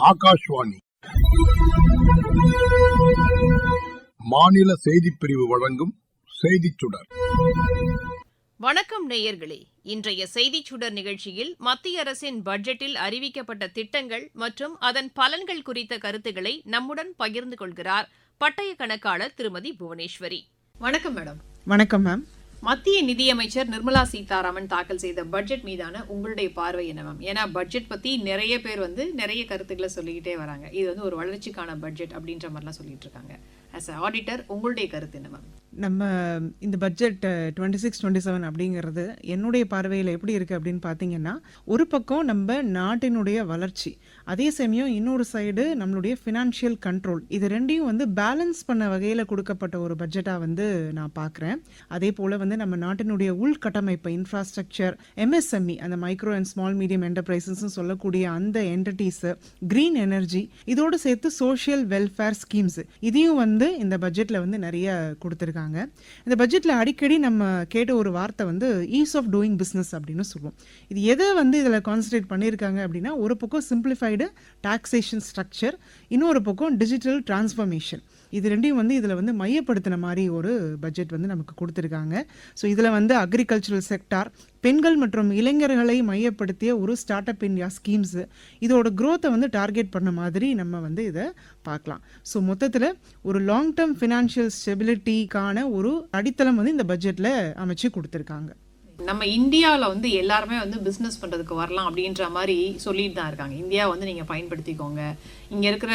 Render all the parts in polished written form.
ஆகாஷ்வாணி மாநில செய்திப்பிரிவு வழங்கும் செய்திச் சுடர். வணக்கம் நேயர்களே. இன்றைய செய்திச் சுடர் நிகழ்ச்சியில் மத்திய அரசின் பட்ஜெட்டில் அறிவிக்கப்பட்ட திட்டங்கள் மற்றும் அதன் பலன்கள் குறித்த கருத்துக்களை நம்முடன் பகிர்ந்து கொள்கிறார் பட்டய கணக்காளர் திருமதி புவனேஸ்வரி. வணக்கம் மேடம். வணக்கம் மேம். மத்திய நிதியமைச்சர் நிர்மலா சீதாராமன் தாக்கல் செய்த பட்ஜெட் மீதான உங்களுடைய பார்வை என்ன மேம்? ஏன்னா பட்ஜெட் பத்தி நிறைய பேர் நிறைய கருத்துக்களை சொல்லிக்கிட்டே வராங்க. இது ஒரு வளர்ச்சிக்கான பட்ஜெட் அப்படின்ற மாதிரிலாம் சொல்லிட்டு இருக்காங்க. ஆஸ் அ ஆடிட்டர் உங்களுடைய கருத்து என்ன மேம்? நம்ம இந்த பட்ஜெட் 26-27 அப்படிங்கிறது என்னுடைய பார்வையில் எப்படி இருக்குது அப்படின்னு பார்த்தீங்கன்னா, ஒரு பக்கம் நம்ம நாட்டினுடைய வளர்ச்சி, அதே சமயம் இன்னொரு சைடு நம்மளுடைய ஃபினான்ஷியல் கண்ட்ரோல், இது ரெண்டையும் பேலன்ஸ் பண்ண வகையில் கொடுக்கப்பட்ட ஒரு பட்ஜெட்டாக நான் பார்க்குறேன். அதே போல் நம்ம நாட்டினுடைய உள்கட்டமைப்பு, இன்ஃப்ராஸ்ட்ரக்சர், எம்எஸ்எம்இ, அந்த micro and small medium enterprises சொல்லக்கூடிய அந்த என்டிட்டிஸு, கிரீன் எனர்ஜி, இதோடு சேர்த்து சோஷியல் வெல்ஃபேர் ஸ்கீம்ஸ், இதையும் இந்த பட்ஜெட்டில் நிறைய கொடுத்துருக்காங்க. இந்த பட்ஜெட்டில் அடிக்கடி நம்ம கேட்ட ஒரு வார்த்தை ஈஸ் ஆஃப் டூயிங் பிஸ்னஸ் அப்படின்னு சொல்லுவோம். இது எதை இதில் கான்சன்ட்ரேட் பண்ணியிருக்காங்க அப்படின்னா, ஒரு பக்கம் சிம்பிளிஃபைடு டாக்ஸேஷன் ஸ்ட்ரக்சர், இன்னொரு பக்கம் டிஜிட்டல் டிரான்ஸ்ஃபர்மேஷன், இது ரெண்டையும் இதில் மையப்படுத்தின மாதிரி ஒரு பட்ஜெட் நமக்கு கொடுத்துருக்காங்க. ஸோ இதில் அக்ரிகல்ச்சரல் செக்டார், பெண்கள் மற்றும் இளைஞர்களை மையப்படுத்திய ஒரு ஸ்டார்ட் அப் இந்தியா ஸ்கீம்ஸு, இதோட க்ரோத்தை டார்கெட் பண்ண மாதிரி நம்ம இதை பார்க்கலாம். ஸோ மொத்தத்தில் ஒரு லாங் டேர்ம் ஃபினான்ஷியல் ஸ்டெபிலிட்டிக்கான ஒரு அடித்தளம் இந்த பட்ஜெட்டில் அமைச்சு கொடுத்துருக்காங்க. நம்ம இந்தியாவில் எல்லாருமே பிஸ்னஸ் பண்ணுறதுக்கு வரலாம் அப்படின்ற மாதிரி சொல்லிட்டு தான் இருக்காங்க. இந்தியா நீங்கள் பயன்படுத்திக்கோங்க, இங்கே இருக்கிற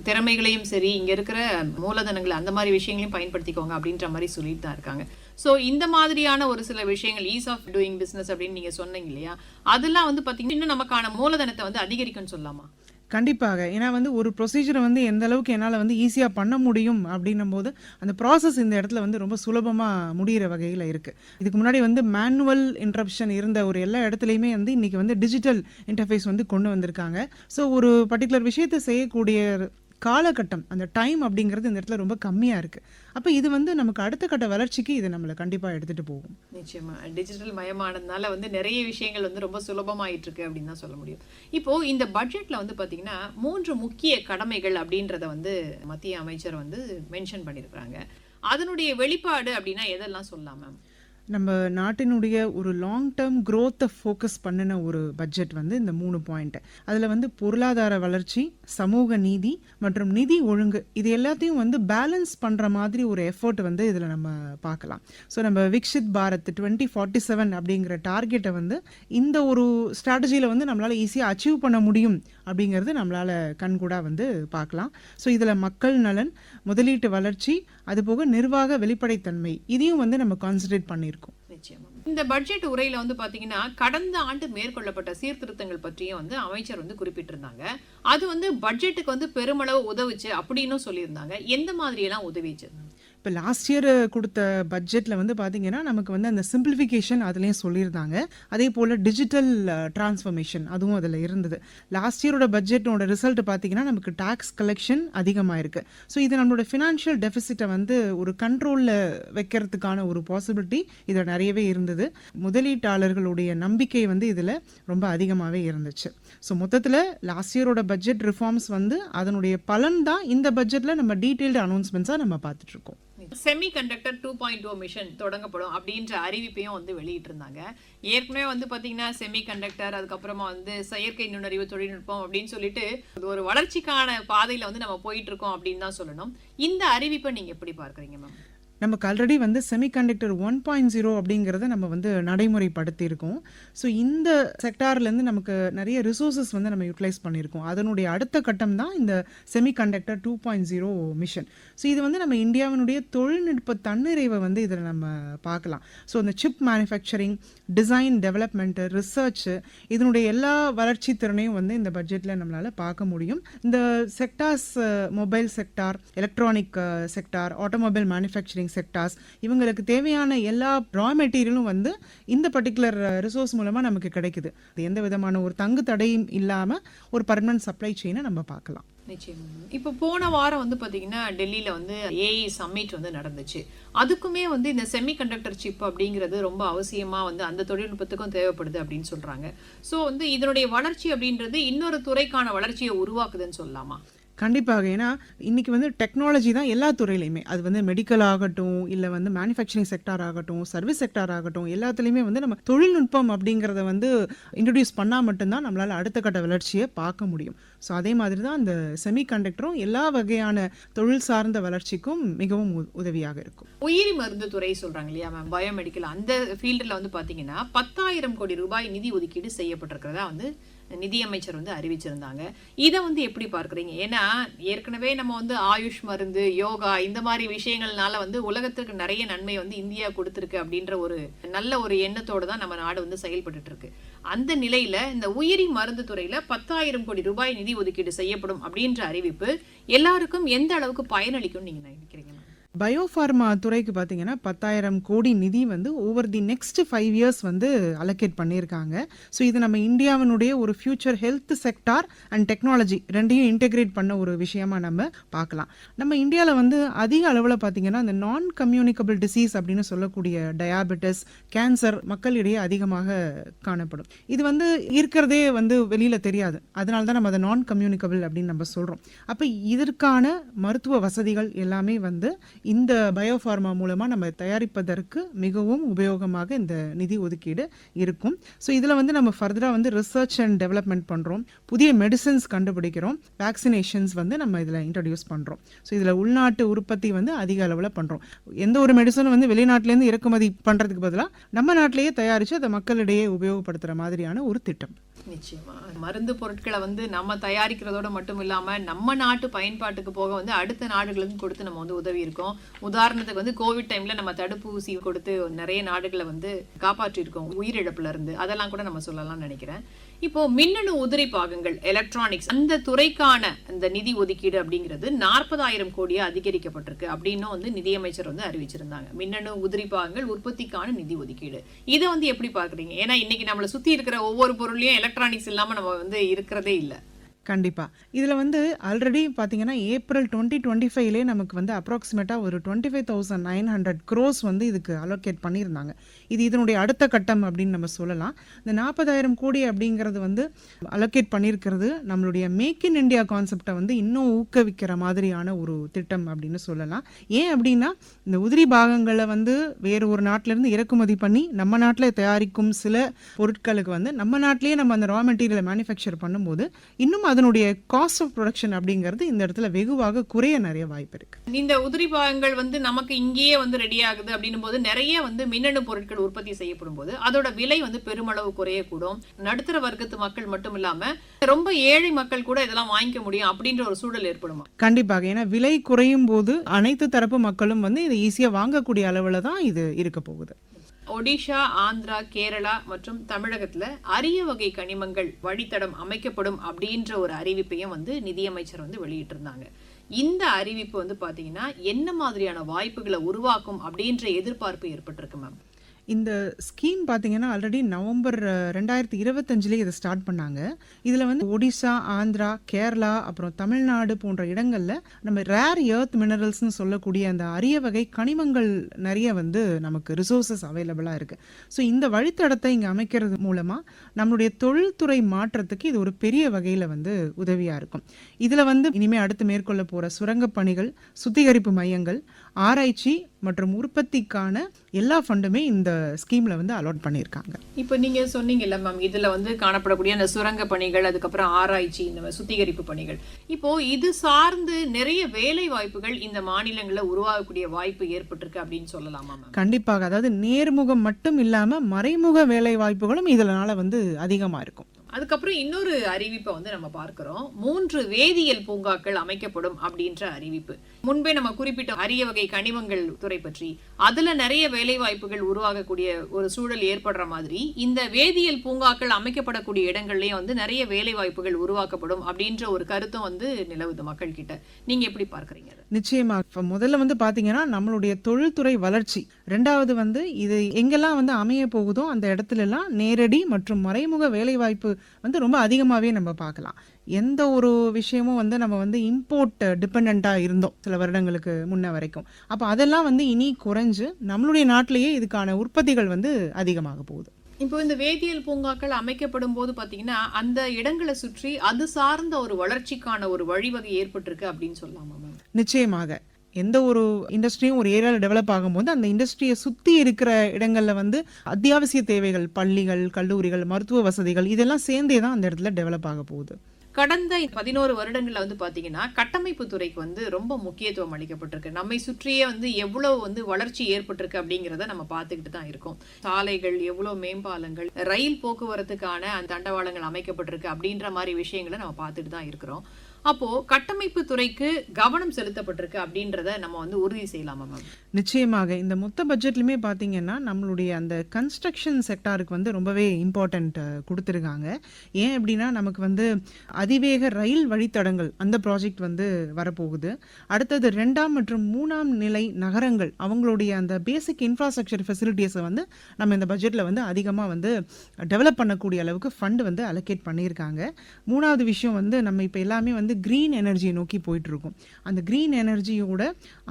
திறமைகளையும் சரி, இங்கே இருக்கிற மூலதனங்களை, அந்த மாதிரி விஷயங்களையும் பயன்படுத்திக்கோங்க அப்படின்ற மாதிரி சொல்லிட்டு தான் இருக்காங்க. ஸோ இந்த மாதிரியான ஒரு சில விஷயங்கள், ஈஸ் ஆஃப் டூயிங் பிஸ்னஸ் அப்படின்னு நீங்கள் சொன்னீங்க இல்லையா, அதெல்லாம் பார்த்தீங்கன்னா இன்னும் நமக்கான மூலதனத்தை அதிகரிக்கும்னு சொல்லலாமா? கண்டிப்பாக. ஏன்னா ஒரு ப்ரொசீஜரை எந்த அளவுக்கு என்னால் ஈஸியாக பண்ண முடியும் அப்படின்னும் போது அந்த ப்ராசஸ் இந்த இடத்துல ரொம்ப சுலபமாக முடிகிற வகையில் இருக்குது. இதுக்கு முன்னாடி மேனுவல் இன்டரப்ஷன் இருந்த ஒரு எல்லா இடத்துலையுமே இன்றைக்கி டிஜிட்டல் இன்டர்ஃபேஸ் கொண்டு வந்திருக்காங்க. ஸோ ஒரு பர்டிகுலர் விஷயத்தை செய்யக்கூடிய காலகட்டம், அந்த டைம் அப்படிங்கிறது இந்த இடத்துல ரொம்ப கம்மியாக இருக்குது. அப்போ இது நமக்கு அடுத்த கட்ட வளர்ச்சிக்கு இது நம்மளை கண்டிப்பாக எடுத்துகிட்டு போகும். நிச்சயமாக டிஜிட்டல் மயமானதுனால நிறைய விஷயங்கள் ரொம்ப சுலபமாயிட்டு இருக்கு அப்படின்னு தான் சொல்ல முடியும். இப்போது இந்த பட்ஜெட்டில் பார்த்தீங்கன்னா 3 முக்கிய கடமைகள் அப்படின்றத மத்திய அமைச்சர் மென்ஷன் பண்ணியிருக்கிறாங்க. அதனுடைய வெளிப்பாடு அப்படின்னா எதெல்லாம் சொல்லலாம் மேம்? நம்ம நாட்டினுடைய ஒரு லாங் டேர்ம் க்ரோத்தை ஃபோக்கஸ் பண்ணின ஒரு பட்ஜெட் இந்த 3 பாயிண்ட். அதில் பொருளாதார வளர்ச்சி, சமூக நீதி மற்றும் நிதி ஒழுங்கு, இது எல்லாத்தையும் பேலன்ஸ் பண்ணுற மாதிரி ஒரு எஃபர்ட் இதில் நம்ம பார்க்கலாம். ஸோ நம்ம விக்ஷித் பாரத் 2047 அப்படிங்கிற டார்கெட்டை இந்த ஒரு ஸ்ட்ராட்டஜியில் நம்மளால் ஈஸியாக அச்சீவ் பண்ண முடியும் அப்படிங்கிறது நம்மளால் கண்கூடாக பார்க்கலாம். ஸோ இதில் மக்கள் நலன், முதலீட்டு வளர்ச்சி, அதுபோக நிர்வாக வெளிப்படைத்தன்மை, இதையும் நம்ம கான்சன்ட்ரேட் பண்ணியிருக்கோம். நிச்சயமா இந்த பட்ஜெட் உரையில பாத்தீங்கன்னா கடந்த ஆண்டு மேற்கொள்ளப்பட்ட சீர்திருத்தங்கள் பற்றியும் அமைச்சர் குறிப்பிட்டிருந்தாங்க. அது பட்ஜெட்டுக்கு பெருமளவு உதவுச்சு அப்படின்னு சொல்லியிருந்தாங்க. எந்த மாதிரி எல்லாம் உதவிச்சு? இப்போ லாஸ்ட் இயர் கொடுத்த பட்ஜெட்டில் பார்த்தீங்கன்னா நமக்கு அந்த சிம்பிளிஃபிகேஷன் அதுலேயும் சொல்லியிருந்தாங்க. அதே போல் டிஜிட்டல் டிரான்ஸ்ஃபர்மேஷன் அதுவும் அதில் இருந்தது. லாஸ்ட் இயரோட பட்ஜெட்டோட ரிசல்ட் பார்த்தீங்கன்னா நமக்கு டாக்ஸ் கலெக்ஷன் அதிகமாக இருக்குது. ஸோ இது நம்மளோட ஃபினான்ஷியல் டெபிசிட்டை ஒரு கண்ட்ரோலில் வைக்கிறதுக்கான ஒரு பாசிபிலிட்டி இதில் நிறையவே இருந்தது. முதலீட்டாளர்களுடைய நம்பிக்கை இதில் ரொம்ப அதிகமாகவே இருந்துச்சு. ஸோ மொத்தத்தில் லாஸ்ட் இயரோட பட்ஜெட் ரிஃபார்ம்ஸ் அதனுடைய பலன் தான் இந்த பட்ஜெட்டில் நம்ம டீட்டெயில்டு அனௌன்ஸ்மெண்ட்ஸாக நம்ம பார்த்துட்ருக்கோம். செமி கண்டக்டர் 2.0 மிஷன் தொடங்கப்படும் அப்படின்ற அறிவிப்பையும் வெளியிட்டு இருந்தாங்க. ஏற்கனவே பாத்தீங்கன்னா செமி கண்டக்டர், அதுக்கப்புறமா செயற்கை நுண்ணறிவு தொழில்நுட்பம் அப்படின்னு சொல்லிட்டு ஒரு வளர்ச்சிக்கான பாதையில நம்ம போயிட்டு இருக்கோம் அப்படின்னு தான் சொல்லணும். இந்த அறிவிப்பை நீங்க எப்படி பார்க்குறீங்க மேம்? நமக்கு ஆல்ரெடி செமிகண்டக்டர் 1.0 அப்படிங்கிறத நம்ம நடைமுறைப்படுத்தி இருக்கோம். ஸோ இந்த செக்டார்லேருந்து நமக்கு நிறைய ரிசோர்ஸஸ் நம்ம யூட்டிலைஸ் பண்ணியிருக்கோம். அதனுடைய அடுத்த கட்டம் தான் இந்த செமிகண்டக்டர் 2.0 மிஷன். ஸோ இது நம்ம இந்தியாவினுடைய தொழில்நுட்ப தன்னிறைவை இதில் நம்ம பார்க்கலாம். ஸோ இந்த chip manufacturing, design development, research, இதனுடைய எல்லா வளர்ச்சி திறனையும் இந்த பட்ஜெட்டில் நம்மளால் பார்க்க முடியும். இந்த sectors, mobile sector, electronic sector, automobile manufacturing sectors, இவங்களுக்கு தேவையான எல்லா ரா மெட்டீரியலும் வந்து இந்த பர்டிகுலர் ரிசோர்ஸ் மூலமாக நமக்கு கிடைக்குது. அது எந்த விதமான ஒரு தங்கு தடையும் இல்லாமல் ஒரு பர்மனன்ட் சப்ளை செயினை நம்ம பார்க்கலாம். நிச்சயமா. இப்போ போன வாரம் வந்து பாத்தீங்கன்னா டெல்லியில வந்து ஏஐ சம்மிட் வந்து நடந்துச்சு. அதுக்குமே வந்து இந்த செமிகண்டக்டர் சிப் அப்படிங்கிறது ரொம்ப அவசியமா வந்து அந்த தொழில்நுட்பத்துக்கும் தேவைப்படுது அப்படின்னு சொல்றாங்க. ஸோ வந்து இதனுடைய வளர்ச்சி அப்படின்றது இன்னொரு துறைக்கான வளர்ச்சியை உருவாக்குதுன்னு சொல்லலாமா? கண்டிப்பாக. ஏன்னா இன்னைக்கு வந்து டெக்னாலஜி தான் எல்லா துறையிலையுமே, அது வந்து மெடிக்கல் ஆகட்டும், இல்லை வந்து மேனுஃபேக்சரிங் செக்டார் ஆகட்டும், சர்வீஸ் செக்டார் ஆகட்டும், எல்லாத்துலேயுமே வந்து நம்ம தொழில்நுட்பம் அப்படிங்கிறத வந்து இன்ட்ரடியூஸ் பண்ணால் மட்டும்தான் நம்மளால் அடுத்த கட்ட வளர்ச்சியை பார்க்க முடியும். ஸோ அதே மாதிரி தான் அந்த செமிகண்டக்டரும் எல்லா வகையான தொழில் சார்ந்த வளர்ச்சிக்கும் மிகவும் உதவியாக இருக்கும். உயிரி மருந்து துறை சொல்றாங்க இல்லையா மேம், பயோமெடிக்கல், அந்த ஃபீல்டில் வந்து பாத்தீங்கன்னா 10,000 கோடி ரூபாய் நிதி ஒதுக்கீடு செய்யப்பட்டிருக்கிறதா வந்து நிதியமைச்சர் வந்து அறிவிச்சிருந்தாங்க. இதை வந்து எப்படி பார்க்குறீங்க? ஏன்னா ஏற்கனவே நம்ம வந்து ஆயுஷ் மருந்து, யோகா இந்த மாதிரி விஷயங்கள்னால வந்து உலகத்துக்கு நிறைய நன்மை வந்து இந்தியா கொடுத்துருக்கு அப்படின்ற ஒரு நல்ல ஒரு எண்ணத்தோடு தான் நம்ம நாடு வந்து செயல்பட்டு இருக்கு. அந்த நிலையில இந்த உயிரி மருந்து துறையில 10,000 கோடி ரூபாய் நிதி ஒதுக்கீடு செய்யப்படும் அப்படின்ற அறிவிப்பு எல்லாருக்கும் எந்த அளவுக்கு பயனளிக்கும் நீங்க நினைக்கிறீங்க? பயோஃபார்மா துறைக்கு பார்த்தீங்கன்னா 10,000 கோடி நிதி வந்து ஓவர் தி நெக்ஸ்ட் 5 இயர்ஸ் வந்து அலோகேட் பண்ணியிருக்காங்க. ஸோ இது நம்ம இந்தியாவினுடைய ஒரு future health sector and technology ரெண்டையும் இன்டெகிரேட் பண்ண ஒரு விஷயமா நம்ம பார்க்கலாம். நம்ம இந்தியாவில் வந்து அதிக அளவில் பார்த்தீங்கன்னா இந்த நான் கம்யூனிகபிள் டிசீஸ் அப்படின்னு சொல்லக்கூடிய டயாபெட்டிஸ், கேன்சர் மக்களிடையே அதிகமாக காணப்படும். இது வந்து இருக்கிறதே வந்து வெளியில் தெரியாது. அதனால தான் நம்ம அதை நான் கம்யூனிகபிள் அப்படின்னு நம்ம சொல்கிறோம். அப்போ இதற்கான மருத்துவ வசதிகள் எல்லாமே வந்து இந்த பயோஃபார்மா மூலமாக நம்ம தயாரிப்பதற்கு மிகவும் உபயோகமாக இந்த நிதி ஒதுக்கீடு இருக்கும். ஸோ இதில் வந்து நம்ம ஃபர்தராக வந்து ரிசர்ச் அண்ட் டெவலப்மெண்ட் பண்ணுறோம், புதிய மெடிசன்ஸ் கண்டுபிடிக்கிறோம், வேக்சினேஷன்ஸ் வந்து நம்ம இதில் இன்ட்ரடியூஸ் பண்ணுறோம். ஸோ இதில் உள்நாட்டு உற்பத்தி வந்து அதிக அளவில் பண்ணுறோம். எந்த ஒரு மெடிசனும் வந்து வெளிநாட்டிலேருந்து இறக்குமதி பண்ணுறதுக்கு பதிலாக நம்ம நாட்டிலேயே தயாரித்து அதை மக்களிடையே உபயோகப்படுத்துகிற மாதிரியான ஒரு திட்டம். நிச்சயமா. மருந்து பொருட்களை வந்து நம்ம தயாரிக்கிறதோட மட்டும் இல்லாம நம்ம நாட்டு பயன்பாட்டுக்கு போக வந்து அடுத்த நாடுகளுக்கும் கொடுத்து நம்ம வந்து உதவி இருக்கோம். உதாரணத்துக்கு வந்து கோவிட் டைம்ல நம்ம தடுப்பூசி கொடுத்து நிறைய நாடுகளை வந்து காப்பாற்றி இருக்கோம் உயிரிழப்புல இருந்து. அதெல்லாம் கூட நம்ம சொல்லலாம்னு நினைக்கிறேன். இப்போ மின்னணு உதிரி பாகங்கள், எலக்ட்ரானிக்ஸ், அந்த துறைக்கான அந்த நிதி ஒதுக்கீடு அப்படிங்கிறது 40,000 கோடியா அதிகரிக்கப்பட்டிருக்கு அப்படின்னும் வந்து நிதியமைச்சர் வந்து அறிவிச்சிருந்தாங்க. மின்னணு உதிரி பாகங்கள் உற்பத்திக்கான நிதி ஒதுக்கீடு, இதை வந்து எப்படி பாக்குறீங்க? ஏன்னா இன்னைக்கு நம்மளை சுத்தி இருக்கிற ஒவ்வொரு பொருளையும் எலக்ட்ரானிக்ஸ் இல்லாம நம்ம வந்து இருக்கிறதே இல்லை. கண்டிப்பாக. இதில் வந்து ஆல்ரெடி பார்த்தீங்கன்னா ஏப்ரல் 2025 நமக்கு வந்து அப்ராக்சிமேட்டாக ஒரு 25,900 crores வந்து இதுக்கு அலோகேட் பண்ணியிருந்தாங்க. இது இதனுடைய அடுத்த கட்டம் அப்படின்னு நம்ம சொல்லலாம். இந்த 40,000 கோடி அப்படிங்கிறது வந்து அலோகேட் பண்ணியிருக்கிறது நம்மளுடைய மேக் இன் இண்டியா கான்செப்டை வந்து இன்னும் ஊக்குவிக்கிற மாதிரியான ஒரு திட்டம் அப்படின்னு சொல்லலாம். ஏன் அப்படின்னா இந்த உதிரி பாகங்களை வந்து வேறு ஒரு நாட்டிலேருந்து இறக்குமதி பண்ணி நம்ம நாட்டில் தயாரிக்கும் சில பொருட்களுக்கு வந்து நம்ம நாட்டிலேயே நம்ம அந்த ரா மெட்டீரியலை மேனுஃபேக்சர் பண்ணும்போது இன்னும் அதனுடைய காஸ்ட் ஆஃப் ப்ரொடக்ஷன் அப்படிங்கிறது இந்த இடத்துல வெகுவாக குறைய நிறைய வாய்ப்பு இருக்கு. இந்த உதிரி பாகங்கள் வந்து நமக்கு இங்கேயே வந்து ரெடி ஆகுது அப்படின்னும் போது நிறைய வந்து மின்னணு பொருட்கள் உற்பத்தி செய்யப்படும் போது அதோட விலை வந்து பெருமளவு குறையக்கூடும். நடுத்தர வர்க்கத்து மக்கள் மட்டும் இல்லாம ரொம்ப ஏழை மக்கள் கூட இதெல்லாம் வாங்கிக்க முடியும் அப்படின்ற ஒரு சூழல் ஏற்படுமா? கண்டிப்பாக. ஏன்னா விலை குறையும் போது அனைத்து தரப்பு மக்களும் வந்து இதை ஈஸியா வாங்கக்கூடிய அளவுல தான் இது இருக்க போகுது. ஒடிஷா, ஆந்திரா, கேரளா மற்றும் தமிழகத்துல அரிய வகை கனிமங்கள் வழித்தடம் அமைக்கப்படும் அப்படின்ற ஒரு அறிவிப்பையும் வந்து நிதியமைச்சர் வந்து வெளியிட்டிருந்தாங்க. இந்த அறிவிப்பு வந்து பாத்தீங்கன்னா என்ன மாதிரியான வாய்ப்புகளை உருவாக்கும் அப்படின்ற எதிர்பார்ப்பு ஏற்பட்டிருக்கு மேம்? இந்த ஸ்கீம் பார்த்தீங்கன்னா ஆல்ரெடி நவம்பர் 2025 இதை ஸ்டார்ட் பண்ணாங்க. இதில் வந்து ஒடிசா, ஆந்திரா, கேரளா, அப்புறம் தமிழ்நாடு போன்ற இடங்களில் நம்ம ரேர் எர்த் மினரல்ஸ்னு சொல்லக்கூடிய அந்த அரிய வகை கனிமங்கள் நிறைய வந்து நமக்கு ரிசோர்ஸஸ் அவைலபிளாக இருக்குது. ஸோ இந்த வழித்தடத்தை இங்கே அமைக்கிறது மூலமாக நம்மளுடைய தொழில்துறை மாற்றத்துக்கு இது ஒரு பெரிய வகையில் வந்து உதவியாக இருக்கும். இதில் வந்து இனிமேல் அடுத்து மேற்கொள்ள போகிற சுரங்கப் பணிகள், சுத்திகரிப்பு மையங்கள், ஆராய்ச்சி மற்றும் உற்பத்திக்கான எல்லா ஃபண்டுமே இந்த ஸ்கீம்ல வந்து அலாட் பண்ணியிருக்காங்க. இப்போ நீங்க சொன்னீங்கல்ல மேம், இதுல வந்து காணப்படக்கூடிய அந்த சுரங்க பணிகள், அதுக்கப்புறம் ஆராய்ச்சி, இந்த சுத்திகரிப்பு பணிகள், இப்போ இது சார்ந்து நிறைய வேலை வாய்ப்புகள் இந்த மாநிலங்களில் உருவாகக்கூடிய வாய்ப்பு ஏற்பட்டிருக்கு அப்படின்னு சொல்லலாமா மேம்? கண்டிப்பாக. அதாவது நேர்முகம் மட்டும் இல்லாம மறைமுக வேலை வாய்ப்புகளும் இதனால வந்து அதிகமா இருக்கும். அதுக்கப்புறம் இன்னொரு அறிவிப்பை வந்து நம்ம பார்க்கிறோம். 3 வேதியியல் பூங்காக்கள் அமைக்கப்படும் அப்படின்ற அறிவிப்பு. முன்பே நம்ம குறிப்பிட்ட அரிய வகை கனிமங்கள் துறை பற்றி, அதுல நிறைய வேலை வாய்ப்புகள் உருவாகக்கூடிய ஒரு சூழல் ஏற்படுற மாதிரி இந்த வேதியியல் பூங்காக்கள் அமைக்கப்படக்கூடிய இடங்கள்லயும் வந்து நிறைய வேலை வாய்ப்புகள் உருவாக்கப்படும் அப்படின்ற ஒரு கருத்தும் வந்து நிலவுது மக்கள் கிட்ட. நீங்க எப்படி பார்க்கறீங்க? நிச்சயமா. இப்ப முதல்ல வந்து பாத்தீங்கன்னா நம்மளுடைய தொழில்துறை வளர்ச்சி, ரெண்டாவது வந்து இது எங்கெல்லாம் வந்து அமைய போகுதோ அந்த இடத்துல எல்லாம் நேரடி மற்றும் மறைமுக வேலை வாய்ப்பு வந்து ரொம்ப அதிகமாவே நம்ம பார்க்கலாம். எந்த ஒரு விஷயமும் வந்து நம்ம வந்து இம்போர்ட் டிபெண்டா இருந்தோம் சில வருடங்களுக்கு முன்ன வரைக்கும். அப்ப அதெல்லாம் வந்து இனி குறைஞ்சு நம்மளுடைய நாட்டிலேயே இதுக்கான உற்பத்திகள் வந்து அதிகமாக போகுது. இப்போ இந்த வேதியியல் பூங்காக்கள் அமைக்கப்படும் போது பாத்தீங்கன்னா அந்த இடங்களை சுற்றி அது சார்ந்த ஒரு வளர்ச்சிக்கான ஒரு வழிவகை ஏற்பட்டிருக்கு அப்படின்னு சொல்லலாமா மேம்? நிச்சயமாக. எந்த ஒரு இண்டஸ்ட்ரியும் ஒரு ஏரியாவில் டெவலப் ஆகும்போது அந்த இண்டஸ்ட்ரியை சுற்றி இருக்கிற இடங்களில் வந்து அத்தியாவசிய தேவைகள், பள்ளிகள், கல்லூரிகள், மருத்துவ வசதிகள் இதெல்லாம் சேர்ந்தே தான் அந்த இடத்துல டெவலப் ஆக போகுது. கடந்த 11 வருடங்கள்ல வந்து பாத்தீங்கன்னா கட்டமைப்பு துறைக்கு வந்து ரொம்ப முக்கியத்துவம் அளிக்கப்பட்டிருக்கு. நம்மை சுற்றியே வந்து எவ்வளவு வந்து வளர்ச்சி ஏற்பட்டிருக்கு அப்படிங்கிறத நம்ம பார்த்துக்கிட்டு தான் இருக்கோம். சாலைகள், எவ்வளவு மேம்பாலங்கள், ரயில் போக்குவரத்துக்கான அந்த தண்டவாளங்கள் அமைக்கப்பட்டிருக்கு அப்படின்ற மாதிரி விஷயங்களை நம்ம பார்த்துட்டு தான் இருக்கிறோம். அப்போ கட்டமைப்பு துறைக்கு கவனம் செலுத்தப்பட்டிருக்கு அப்படின்றத நம்ம வந்து உறுதி செய்யலாமா மேம்? நிச்சயமாக. இந்த மொத்த பட்ஜெட்லையுமே பார்த்தீங்கன்னா நம்மளுடைய அந்த கன்ஸ்ட்ரக்ஷன் செக்டாருக்கு வந்து ரொம்பவே இம்பார்ட்டன்ட் கொடுத்துருக்காங்க. ஏன் அப்படின்னா நமக்கு வந்து அதிவேக ரயில் வழித்தடங்கள் அந்த ப்ராஜெக்ட் வந்து வரப்போகுது. அடுத்தது 2ஆம் மற்றும் 3ஆம் நிலை நகரங்கள் அவங்களுடைய அந்த பேசிக் இன்ஃப்ராஸ்ட்ரக்சர் ஃபெசிலிட்டிஸை வந்து நம்ம இந்த பட்ஜெட்டில் வந்து அதிகமாக வந்து டெவலப் பண்ணக்கூடிய அளவுக்கு ஃபண்ட் வந்து அலோகேட் பண்ணியிருக்காங்க. 3வது விஷயம் வந்து நம்ம இப்போ எல்லாமே வந்து கிரீன் எனர்ஜியை நோக்கி போயிட்டு இருக்கோம். அந்த கிரீன் எனர்ஜியோட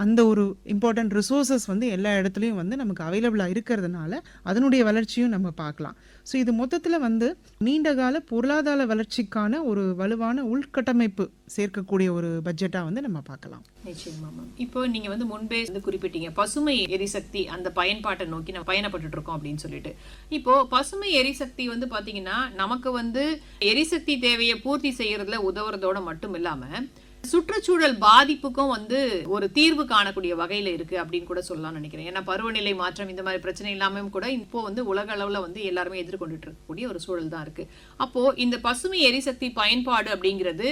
அந்த ஒரு இம்பார்ட்டன்ட் ரிசோர்சஸ் வந்து எல்லா இடத்துலையும் வந்து நமக்கு அவைலபிளாக இருக்கிறதுனால அதனுடைய வளர்ச்சியும் நம்ம பார்க்கலாம். ஸோ இது மொத்தத்தில் வந்து நீண்டகால பொருளாதார வளர்ச்சிக்கான ஒரு வலுவான உள்கட்டமைப்பு சேர்க்கக்கூடிய ஒரு பட்ஜெட்டாக வந்து நம்ம பார்க்கலாம். நிச்சயமா மேம். இப்போ நீங்க வந்து முன்பே வந்து குறிப்பிட்டீங்க பசுமை எரிசக்தி அந்த பயன்பாட்டை நோக்கி நம்ம பயணப்பட்டு இருக்கோம் அப்படின்னு சொல்லிட்டு. இப்போ பசுமை எரிசக்தி வந்து பாத்தீங்கன்னா நமக்கு வந்து எரிசக்தி தேவையை பூர்த்தி செய்யறதுல உதவுறதோட மட்டும் இல்லாம சுற்றுச்சூழல் பாதிப்புக்கும் வந்து ஒரு தீர்வு காணக்கூடிய வகையில இருக்கு அப்படின்னு கூட சொல்லலாம் நினைக்கிறேன். ஏன்னா பருவநிலை மாற்றம் இந்த மாதிரி பிரச்சனை இல்லாம கூட இப்போ வந்து உலக அளவுல வந்து எல்லாருமே எதிர்கொண்டுட்டு இருக்கக்கூடிய ஒரு சூழல் தான் இருக்கு. அப்போ இந்த பசுமை எரிசக்தி பயன்பாடு அப்படிங்கிறது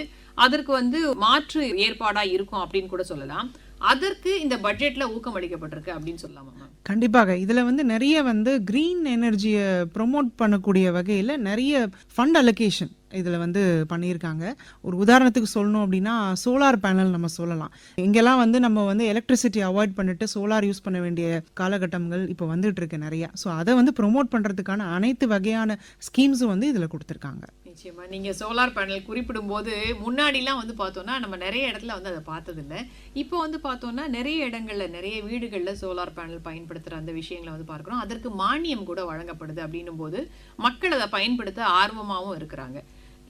அதற்கு வந்து மாற்று ஏற்பாடா இருக்கும் அப்படின்னு கூட சொல்லலாம். அதற்கு இந்த பட்ஜெட்ல ஊக்கம் அளிக்கப்பட்டிருக்கு அப்படின்னு சொல்லலாமா மேம்? கண்டிப்பாக. இதுல வந்து நிறைய வந்து கிரீன் எனர்ஜியை ப்ரொமோட் பண்ணக்கூடிய வகையில் நிறைய ஃபண்ட் அலோகேஷன் இதில் வந்து பண்ணியிருக்காங்க. ஒரு உதாரணத்துக்கு சொல்லணும் அப்படின்னா சோலார் பேனல் நம்ம சொல்லலாம். இங்கெல்லாம் வந்து நம்ம வந்து எலக்ட்ரிசிட்டி அவாய்ட் பண்ணிட்டு சோலார் யூஸ் பண்ண வேண்டிய காலகட்டங்கள் இப்போ வந்துட்டு இருக்கு நிறையா. ஸோ அதை வந்து ப்ரொமோட் பண்ணுறதுக்கான அனைத்து வகையான ஸ்கீம்ஸும் வந்து இதில் கொடுத்துருக்காங்க. நிச்சயமா. நீங்க சோலார் பேனல் குறிப்பிடும் போது முன்னாடிலாம் வந்து பார்த்தோம்னா நம்ம நிறைய இடத்துல வந்து அதை பார்த்ததில்லை. இப்போ வந்து பார்த்தோம்னா நிறைய இடங்கள்ல நிறைய வீடுகள்ல சோலார் பேனல் பயன்படுத்துற அந்த விஷயங்களை வந்து பார்க்கிறோம். அதற்கு மானியம் கூட வழங்கப்படுது அப்படின்னும் போது மக்கள் அதை பயன்படுத்த ஆர்வமாகவும் இருக்கிறாங்க.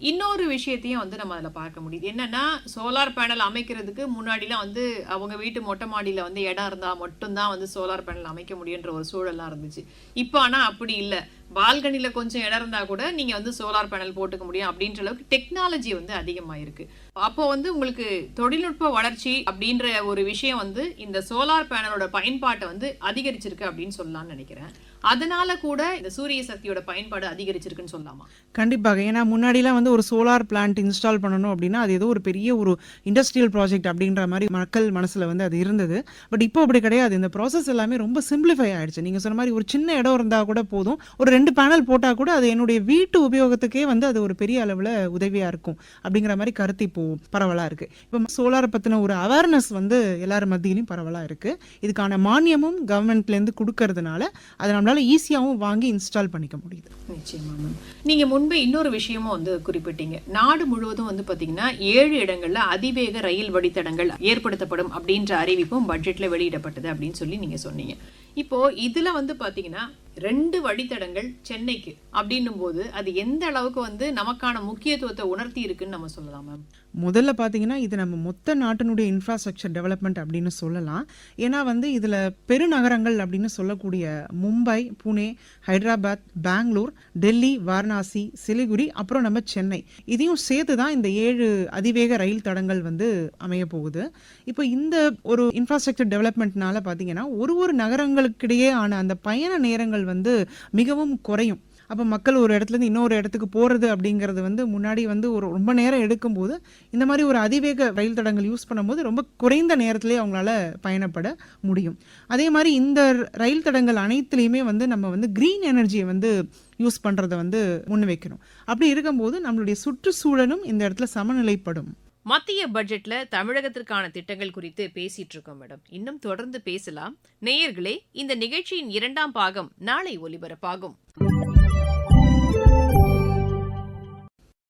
இன்னொரு விஷயத்தையும் வந்து நம்ம அதில் பார்க்க முடியுது. என்னன்னா சோலார் பேனல் அமைக்கிறதுக்கு முன்னாடிலாம் வந்து அவங்க வீட்டு மொட்டை மாடியில் வந்து இடம் இருந்தால் மட்டும்தான் வந்து சோலார் பேனல் அமைக்க முடியுன்ற ஒரு சூழல்லாம் இருந்துச்சு. இப்போ ஆனால் அப்படி இல்லை. பால்கனியில் கொஞ்சம் இடம் இருந்தால் கூட நீங்கள் வந்து சோலார் பேனல் போட்டுக்க முடியும் அப்படின்ற அளவுக்கு டெக்னாலஜி வந்து அதிகமாயிருக்கு. அப்போ வந்து உங்களுக்கு தொழில்நுட்ப வளர்ச்சி அப்படின்ற ஒரு விஷயம் வந்து இந்த சோலார் பேனலோட பயன்பாட்டை வந்து அதிகரிச்சிருக்கு அப்படின்னு சொல்லலாம்னு நினைக்கிறேன். அதனால கூட இந்த சூரிய சக்தியோட பயன்பாடு அதிகரிச்சிருக்குன்னு சொல்லலாமா? கண்டிப்பாக. ஏன்னா முன்னாடிலாம் வந்து ஒரு சோலார் பிளான்ட் இன்ஸ்டால் பண்ணணும் அப்படின்னா அது ஏதோ ஒரு பெரிய ஒரு இண்டஸ்ட்ரியல் ப்ராஜெக்ட் அப்படின்ற மாதிரி மக்கள் மனசில் வந்து அது இருந்தது. பட் இப்போ அப்படி கிடையாது. இந்த ப்ராசஸ் எல்லாமே ரொம்ப சிம்பிளிஃபை ஆயிடுச்சு. நீங்கள் சொன்ன மாதிரி ஒரு சின்ன இடம் இருந்தால் கூட போதும், ஒரு 2 பேனல் போட்டால் கூட அது என்னுடைய வீட்டு உபயோகத்துக்கே வந்து அது ஒரு பெரிய அளவில் உதவியாக இருக்கும் அப்படிங்கிற மாதிரி கருத்து இப்போ பரவலாக இருக்குது. இப்போ சோலாரை பற்றின ஒரு அவேர்னஸ் வந்து எல்லார் மத்தியிலையும் பரவலாக இருக்குது. இதுக்கான மானியமும் கவர்மெண்ட்லேருந்து கொடுக்கறதுனால அதை நம்மளால ஈஸியாகவும் வாங்கி இன்ஸ்டால் பண்ணிக்க முடியுது. நிச்சயமா மேம். நீங்க முன்பே இன்னொரு விஷயமும் வந்து குறிப்பிட்டீங்க. நாடு முழுவதும் வந்து பாத்தீங்கன்னா 7 இடங்கள்ல அதிவேக ரயில் வழித்தடங்கள் ஏற்படுத்தப்படும் அப்படின்ற அறிவிப்பும் பட்ஜெட்ல வெளியிடப்பட்டது அப்படின்னு சொல்லி நீங்க சொன்னீங்க. இப்போ இதுல வந்து பாத்தீங்கன்னா 2 வழித்தடங்கள் சென்னைக்கு அப்படின்னும் போது அது எந்த அளவுக்கு வந்து நமக்கான முக்கியத்துவத்தை உணர்த்தி இருக்குன்னு நம்ம சொல்லலாம் மேம்? முதல்ல பார்த்தீங்கன்னா இது நம்ம மொத்த நாட்டினுடைய இன்ஃப்ராஸ்ட்ரக்சர் டெவலப்மெண்ட் அப்படின்னு சொல்லலாம். ஏன்னா வந்து இதில் பெருநகரங்கள் அப்படின்னு சொல்லக்கூடிய மும்பை, புனே, ஹைதராபாத், பெங்களூர், டெல்லி, வாரணாசி, சிலிகுரி, அப்புறம் நம்ம சென்னை இதையும் சேர்த்து தான் இந்த 7 அதிவேக ரயில் தடங்கள் வந்து அமைய போகுது. இப்போ இந்த ஒரு இன்ஃப்ராஸ்ட்ரக்சர் டெவலப்மெண்ட்னால பார்த்தீங்கன்னா ஒரு நகரங்களுக்கிடையே ஆன அந்த பயண நேரங்கள் வந்து மிகவும் குறையும். அப்போ மக்கள் ஒரு இடத்துலேருந்து இன்னொரு இடத்துக்கு போகிறது அப்படிங்கிறது வந்து முன்னாடி வந்து ஒரு ரொம்ப நேரம் எடுக்கும்போது இந்த மாதிரி ஒரு அதிவேக ரயில் தடங்கள் யூஸ் பண்ணும்போது ரொம்ப குறைந்த நேரத்திலே அவங்களால பயணப்பட முடியும். அதே மாதிரி இந்த ரயில் தடங்கள் அனைத்துலேயுமே வந்து நம்ம வந்து க்ரீன் எனர்ஜியை வந்து யூஸ் பண்ணுறதை வந்து முன் வைக்கணும். அப்படி இருக்கும்போது நம்மளுடைய சுற்றுச்சூழலும் இந்த இடத்துல சமநிலைப்படும். மத்திய பட்ஜெட்ல தமிழகத்திற்கான திட்டங்கள் குறித்து பேசிட்டு இருக்கோம் மேடம். இன்னும் தொடர்ந்து பேசலாம். நேயர்களே, இந்த நிகழ்ச்சியின் 2ஆம் பாகம் நாளை ஒலிபரப்பாகும்.